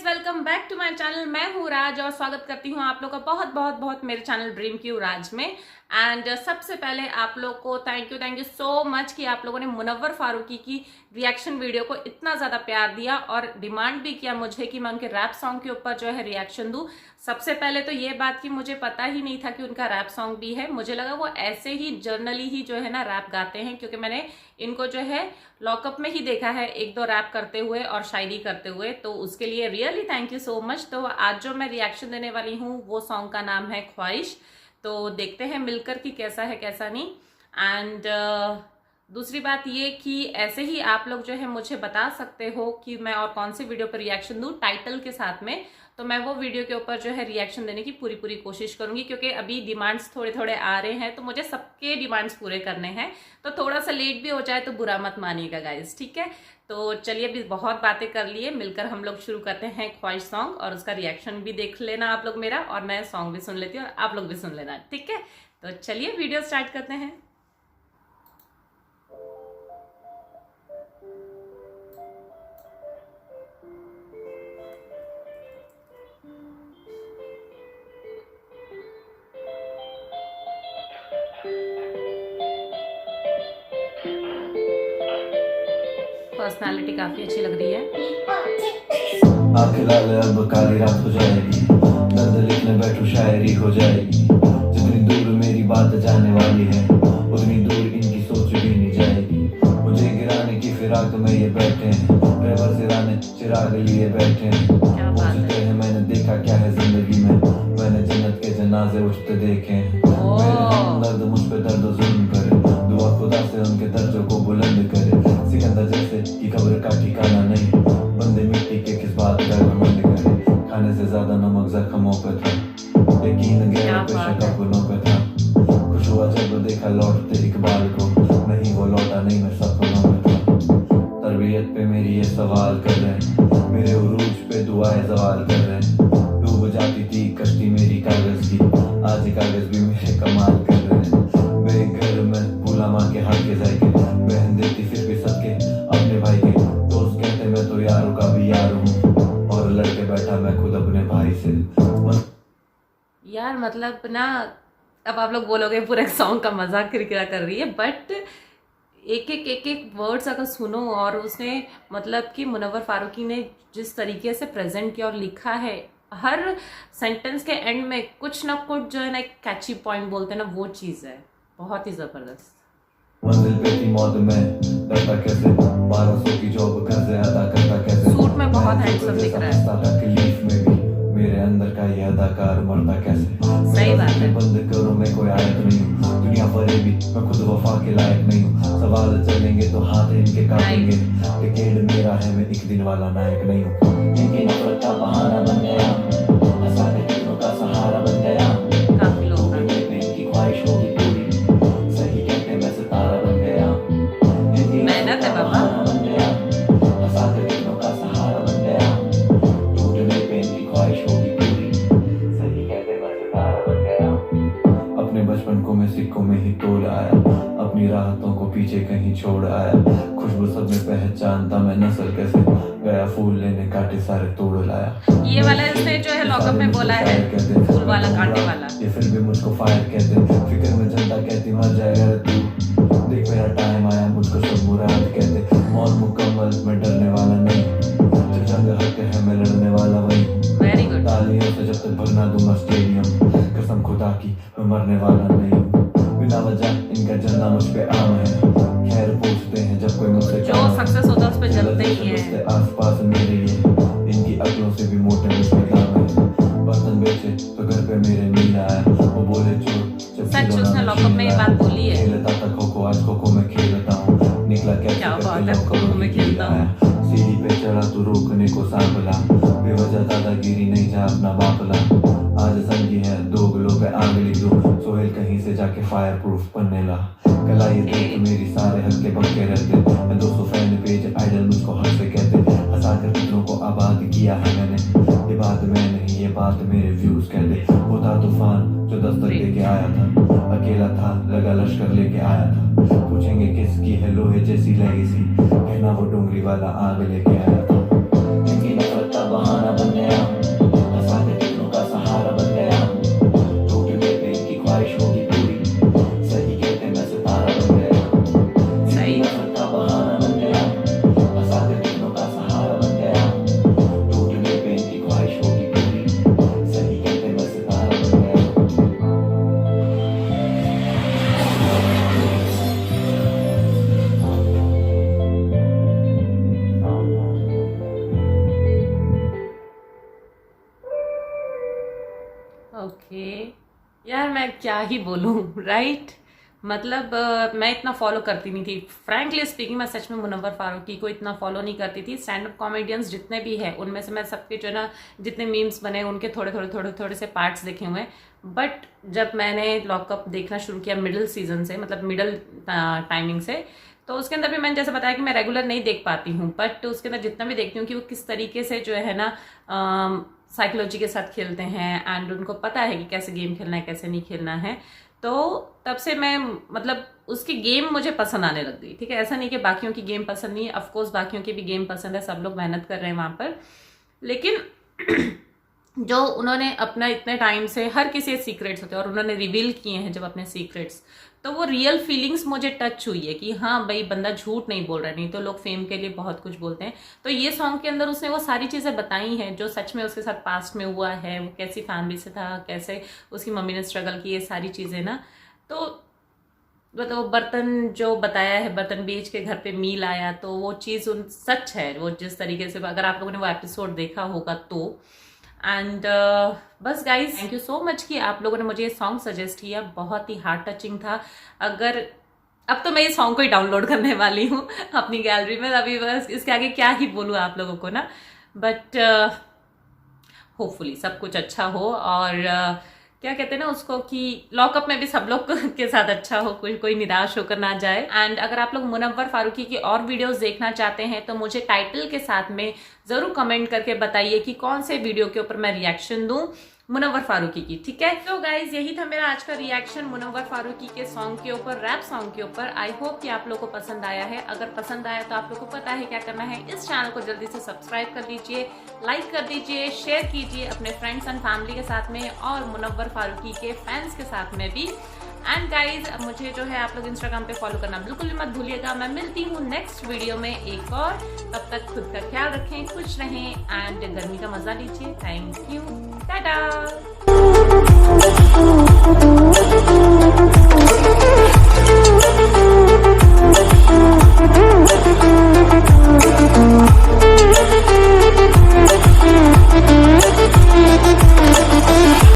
Guys, welcome back to my channel. मैं हूँ राज और स्वागत करती हूँ आप लोग का बहुत बहुत बहुत मेरे चैनल ड्रीम क्यू राज में। एंड सबसे पहले आप लोग को थैंक यू सो मच कि आप लोगों ने मुनव्वर फारूकी की रिएक्शन वीडियो को इतना ज़्यादा प्यार दिया और डिमांड भी किया मुझे कि मैं उनके रैप सॉन्ग के ऊपर जो है रिएक्शन दूँ। सबसे पहले तो ये बात कि मुझे पता ही नहीं था कि उनका रैप सॉन्ग भी है। मुझे लगा वो ऐसे ही जर्नली ही जो है ना रैप गाते हैं, क्योंकि मैंने इनको जो है लॉकअप में ही देखा है एक दो रैप करते हुए और शायरी करते हुए। तो उसके लिए really thank you so much. तो आज जो मैं रिएक्शन देने वाली हूँ वो सॉन्ग का नाम है ख्वाहिश। तो देखते हैं मिलकर कि कैसा है कैसा नहीं। एंड दूसरी बात ये कि ऐसे ही आप लोग जो है मुझे बता सकते हो कि मैं और कौन सी वीडियो पर रिएक्शन दूं टाइटल के साथ में। तो मैं वो वीडियो के ऊपर जो है रिएक्शन देने की पूरी कोशिश करूंगी, क्योंकि अभी डिमांड्स थोड़े थोड़े आ रहे हैं तो मुझे सबके डिमांड्स पूरे करने हैं। तो थोड़ा सा लेट भी हो जाए तो बुरा मत मानिएगा गाइस, ठीक है। तो चलिए, अभी बहुत बातें कर लिए, मिलकर हम लोग शुरू करते हैं ख्वाहिश सॉन्ग और उसका रिएक्शन भी देख लेना आप लोग मेरा, और मैं सॉन्ग भी सुन लेती हूँ और आप लोग भी सुन लेना, ठीक है। तो चलिए वीडियो स्टार्ट करते हैं। पर्सनालिटी काफी अच्छी लग रही है। आंखें लाल अब काली रात हो जाएगी, दर्द लिखने बैठू शायरी हो जाएगी। जितनी दूर मेरी बात जाने वाली है उतनी दूर इनकी सोच भी नहीं जाएगी। मुझे गिराने की फिराक में ये बैठे हैं, ड्राइवर सिराने चिराग लिए बैठे हैं। पूछते हैं मैंने देखा क्या है जिंदगी में, मैंने जन्नत के जनाजे उठते देखे हैं। मेरे हमदर्द मुझ पे दर्द जुल्म करे, दुआ खुदा से उनके दर्जों को बुलंद करे। सिकंदर जैसे की खबर का ठिकाना नहीं, बंदे मिट्टी के किस बात का घमंड करे। खाने से ज्यादा नमक जख्मों पे था, यकीन गैरों पे शक अपनों पे था। खुश हुआ जब देखा लौटते इकबाल को, नहीं वो लौटा नहीं मैं सपनों में था। तरबियत पे मेरी ये सवाल कर रहे हैं, मेरे उरूज पे दुआएं सवाल कर रहे हैं। डूब जाती थी कश्ती मेरी कागज की, आज कागज भी मेरे कमाल कर रहे हैं। बेघर में भूला माँ के हाथ के जायके, बहन देती फिर भी सबके अपने भाई के। दोस्त कहते मैं तो यारों का भी यार हूँ, और लड़के बैठा मैं खुद अपने भाई से। यार मतलब ना, अब आप लोग बोलोगे पूरे सॉन्ग का मजाक किरकिरा कर रही है, बट एक एक वर्ड्स अगर सुनो और उसने मतलब कि मुनव्वर फारूकी ने जिस तरीके से प्रेजेंट किया और लिखा है, हर सेंटेंस के एंड में कुछ ना कुछ जो है ना एक कैची पॉइंट बोलते हैं ना, वो चीज़ है बहुत ही ज़बरदस्त। मंजिल पे थी मौत में डरता कैसे, 1200 की जॉब घर से अदा करता कैसे। सूट में बहुत हैंडसम दिख रहा है। तकलीफ में भी मेरे अंदर का ये अदाकार मरता कैसे। सही बात है। बंद करो मैं कोई आयत नहीं हूँ, दुनिया भरे भी मैं खुद वफा के लायक नहीं हूँ। सवाल चलेंगे तो हाथ इनके काटेंगे, टिकट मेरा है मैं एक दिन वाला नायक नहीं हूँ। इनकी नफरत का बहाना बन गया, हंसाने दिलों का सहारा बन गया। काफी लोग इनकी ख्वाहिश होगी पूरी, सही कहते मैं सितारा बन गया। मेहनत है बाबा। बचपन को मैं सिक्कों में ही तोड़ आया, अपनी राहतों को पीछे कहीं छोड़ आया। खुशबू सब में पहचानता मैं नस्ल कैसे, गया फूल लेने कांटे सारे तोड़ लाया। ये वाला इसने जो है लॉकअप में बोला है, फूल वाला कांटे वाला। ये फिर भी मुझको फायर कहते, फिक्र में जनता कहती मर जाएगा रे तू। देख मेरा टाइम आया, मुझको सब मुराद कहते। मौत मुकम्मल मैं डरने वाला नहीं, जो जंग हक है मैं लड़ने वाला वही। Very good. तालियों से जब तक भरना दूंगा स्टेडियम, कसम खुदा की मैं मरने वाला नहीं हूँ। बिना वजह इनका जलना मुझ पे आम है, खैर पूछते हैं जब कोई मुझसे जो सक्सेस होता है उस पे जलते ही है। आसपास मेरे ये इनकी अकलों से भी मोटे मुझ पे दाम है। बर्तन बेचे तो घर पे मेरे नींद आया, वो बोले चोर सच उसने लॉकअप में ये बात बोली है। खेलता था खो खो, आज खो खो में खेलता हूँ। निकला क्या बात है, खो खो में खेलता हूँ। सीढ़ी पे चढ़ा तू रोकने को सांपला, बेवजह दादागिरी नहीं जा अपना बापला। आज संगी है दो गलों पे आग लिख दो, सोहेल कहीं से जाके फायर प्रूफ बनने ला। कला ये देख मेरी सारे हक के बक्के रहते, मैं 200 फैन पेज आइडल मुझको हक से कहते। हंसाकर फिक्रों को आबाद किया है मैंने, ये बात मैं नहीं ये बात मेरे व्यूज कहते। होता तूफान जो दस्तक लेके आया था, अकेला था लगा लश्कर लेके आया था। पूछेंगे किसकी है लोहे जैसी लेगेसी, कहना वो डोंगरी वाला आग लेके आया था। इनकी नफरत का बहाना बन ओके यार, मैं क्या ही बोलूं, राइट। मतलब मैं इतना फॉलो करती नहीं थी, फ्रैंकली स्पीकिंग। मैं सच में मुनव्वर फारूकी को इतना फॉलो नहीं करती थी। स्टैंड अप कॉमेडियंस जितने भी हैं उनमें से मैं सबके जो है ना, जितने मीम्स बने उनके थोड़े से पार्ट्स देखे हुए हैं। बट जब मैंने लॉकअप देखना शुरू किया मिडिल सीजन से, मतलब मिडिल टाइमिंग से, तो उसके अंदर भी मैंने जैसे बताया कि मैं रेगुलर नहीं देख पाती हूँ, बट उसके अंदर जितना भी देखती हूँ कि वो किस तरीके से जो है ना साइकोलॉजी के साथ खेलते हैं, एंड उनको पता है कि कैसे गेम खेलना है कैसे नहीं खेलना है। तो तब से मैं, मतलब उसकी गेम मुझे पसंद आने लग गई। ठीक है, ऐसा नहीं कि बाकियों की गेम पसंद नहीं है, ऑफकोर्स बाकियों की भी गेम पसंद है, सब लोग मेहनत कर रहे हैं वहाँ पर। लेकिन जो उन्होंने अपना इतने टाइम से, हर किसी के सीक्रेट्स होते हैं और उन्होंने रिवील किए हैं जब अपने सीक्रेट्स, तो वो रियल फीलिंग्स मुझे टच हुई है कि हाँ भाई बंदा झूठ नहीं बोल रहा है। नहीं तो लोग फेम के लिए बहुत कुछ बोलते हैं। तो ये सॉन्ग के अंदर उसने वो सारी चीज़ें बताई हैं जो सच में उसके साथ पास्ट में हुआ है। वो कैसी फैमिली से था, कैसे उसकी मम्मी ने स्ट्रगल की, ये सारी चीज़ें ना। तो मतलब वो बर्तन जो बताया है, बर्तन बेच के घर पे मील आया, तो वो चीज़ उन सच है। वो जिस तरीके से, अगर आप लोगों ने वो एपिसोड देखा होगा तो। एंड बस guys, thank you so much कि आप लोगों ने मुझे ये सॉन्ग सजेस्ट किया। बहुत ही हार्ट टचिंग था। अगर अब तो मैं ये सॉन्ग को ही डाउनलोड करने वाली हूँ अपनी गैलरी में। अभी बस इसके आगे क्या ही बोलूँ आप लोगों को ना, बट होपफुली सब कुछ अच्छा हो। और क्या कहते हैं ना उसको, कि लॉकअप में भी सब लोग के साथ अच्छा हो, कोई निराश होकर ना जाए। एंड अगर आप लोग मुनव्वर फारूकी की और वीडियोस देखना चाहते हैं तो मुझे टाइटल के साथ में जरूर कमेंट करके बताइए कि कौन से वीडियो के ऊपर मैं रिएक्शन दूं मुनव्वर फारूकी की। ठीक है, तो गाइज यही था मेरा आज का रिएक्शन मुनव्वर फारूकी के सॉन्ग के ऊपर, रैप सॉन्ग के ऊपर। आई होप कि आप लोग को पसंद आया है। अगर पसंद आया तो आप लोग को पता है क्या करना है। इस चैनल को जल्दी से सब्सक्राइब कर लीजिए, लाइक कर दीजिए, शेयर कीजिए अपने फ्रेंड्स एंड फैमिली के साथ में और मुनव्वर फारूकी के फैंस के साथ में भी। एंड गाइज मुझे जो है आप लोग इंस्टाग्राम पे फॉलो करना बिल्कुल भी मत भूलिएगा। मैं मिलती हूँ नेक्स्ट वीडियो में एक और। तब तक खुद का ख्याल रखें, खुश रहें एंड गर्मी का मजा लीजिए। Thank you, Tata.